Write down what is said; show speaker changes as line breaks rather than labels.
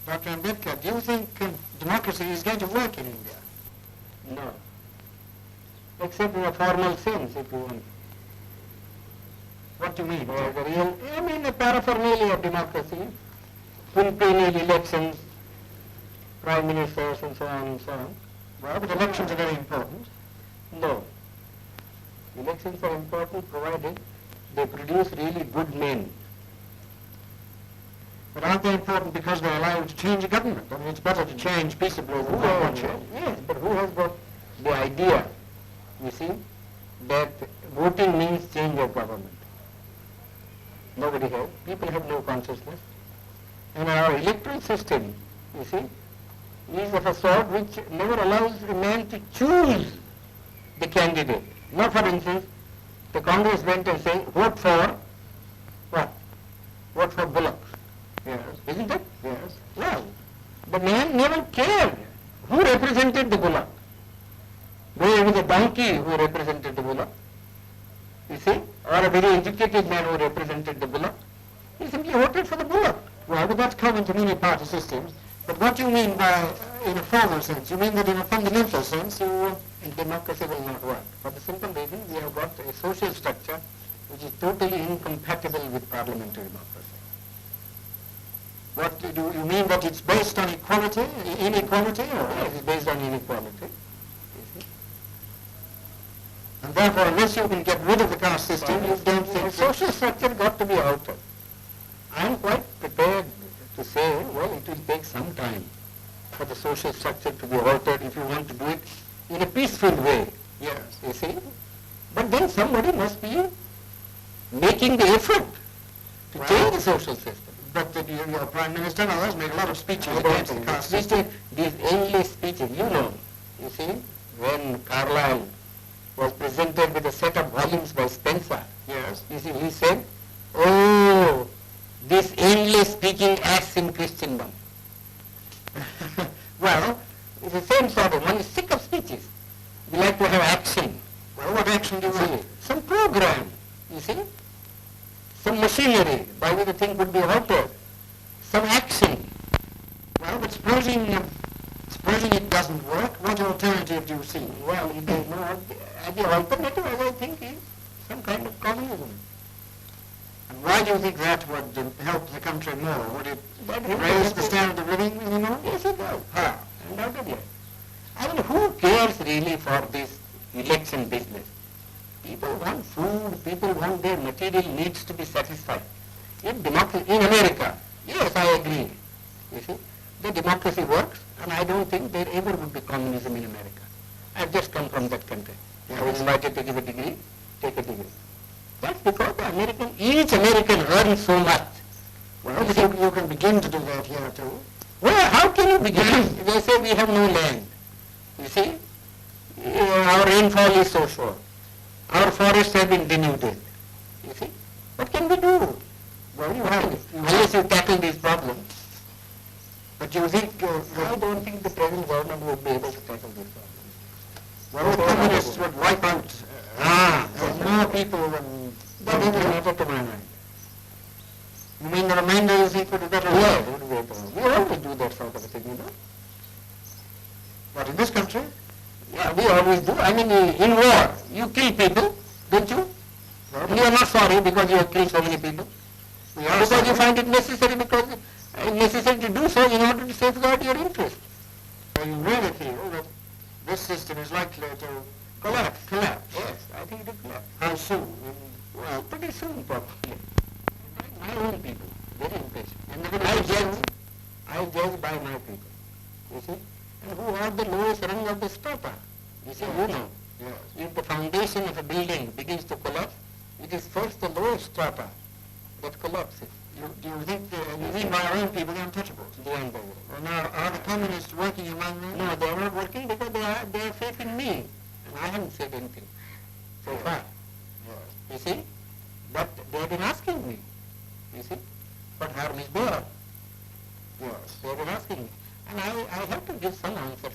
Dr. Ambedkar, do you think democracy is going to work in India?
No. Except in a formal sense, if you want.
What do you mean?
The real, I mean the paraphernalia of democracy, quinquennial elections, prime ministers and so on and so on.
Well, but elections are very important.
No. Elections are important provided they produce really good men.
But aren't they important because they allow you to change a government? I mean, it's better to change peaceably than not change.
Yes, but who has got the idea, you see, that voting means change of government? Nobody has. People have no consciousness. And our electoral system, you see, is of a sort which never allows a man to choose the candidate. Now, for instance, the Congress went and said, vote for what? Vote for Bullock.
Yes.
Isn't it?
Yes.
Well, the man never cared who represented the Bullock. Though it was a donkey who represented the Bullock, you see, or a very educated man who represented the Bullock, he simply voted for the Bullock.
Well, but that's common to many party systems. But what do you mean by, in a formal sense? You mean that in a fundamental sense,
democracy will not work. For the simple reason, we have got a social structure which is totally incompatible with parliamentary democracy.
what do you mean that it's based on equality, inequality, or?
Yes, it's based on inequality.
And therefore, unless you can get rid of the caste system, you don't think...
The social structure got to be altered. I am quite prepared to say, well, it will take some time for the social structure to be altered if you want to do it in a peaceful way.
Yes.
You see? But then somebody must be making the effort to change the social system.
But your Prime Minister and others make a lot of speeches against the caste system.
These endless speeches, you see, when Carlyle was presented with a set of volumes by Spencer,
Yes.
you see, he said, oh, this endless speaking acts in Christendom.
Well,
It's the same sort of, one is sick of speeches. We like to have action.
well, what action do you
See,
want?
some program, you see, some machinery by which the thing could be altered, some action.
Well, but supposing it doesn't work, what alternative do you see?
Well, if there is no, the alternative, as I think, is some kind of communism.
And why do you think that would help the country more? Would it
That would
raise
help
the
it.
standard of living anymore?
Yes, it does.
How?
Undoubtedly. I mean, who cares really for this election business? People want food, people want their material needs to be satisfied. If democracy, in America, yes, I agree. You see, the democracy works, and I don't think there ever would be communism in America. I've just come from that country. I was invited to give a degree, take a degree. That's because each American earns so much.
Well, you can begin to do that here too.
Well, how can you begin? They say we have no land. You see, our rainfall is so short. Our forests have been denuded. You see, what can we do?
Well,
Unless you tackle these problems.
But you think...
I don't think the present government would be able to tackle these problems.
well, the communists would wipe out more people than...
That is matter to my mind.
You mean the remainder you think would be better?
Yes, it would be better. We always do that sort of a thing, you know.
But in this country?
Yeah, we always do. I mean, in war, you kill people, don't you? And you are not sorry because you have killed so many people.
We are
Because
sorry.
you find it necessary necessary to do so in order to safeguard your interest.
So you really feel that this system is likely to
Collapse. Yes, I think it will collapse.
how soon?
Well, pretty soon probably. My own people, very impatient.
And
I judge by my people, you see. And who are the lowest rung of the strata? You see, you know.
Yes.
If the foundation of a building begins to collapse, it is first the lowest strata that collapses.
Do you think, you mean by our own people, the untouchables?
The unbelievable.
Well, now, are the communists working among them?
No, they are not working because they have faith in me. And I haven't said anything so far. You see? But they have been asking me. You see? What harm is there?
Yes.
They have been asking me. And I have to give some answers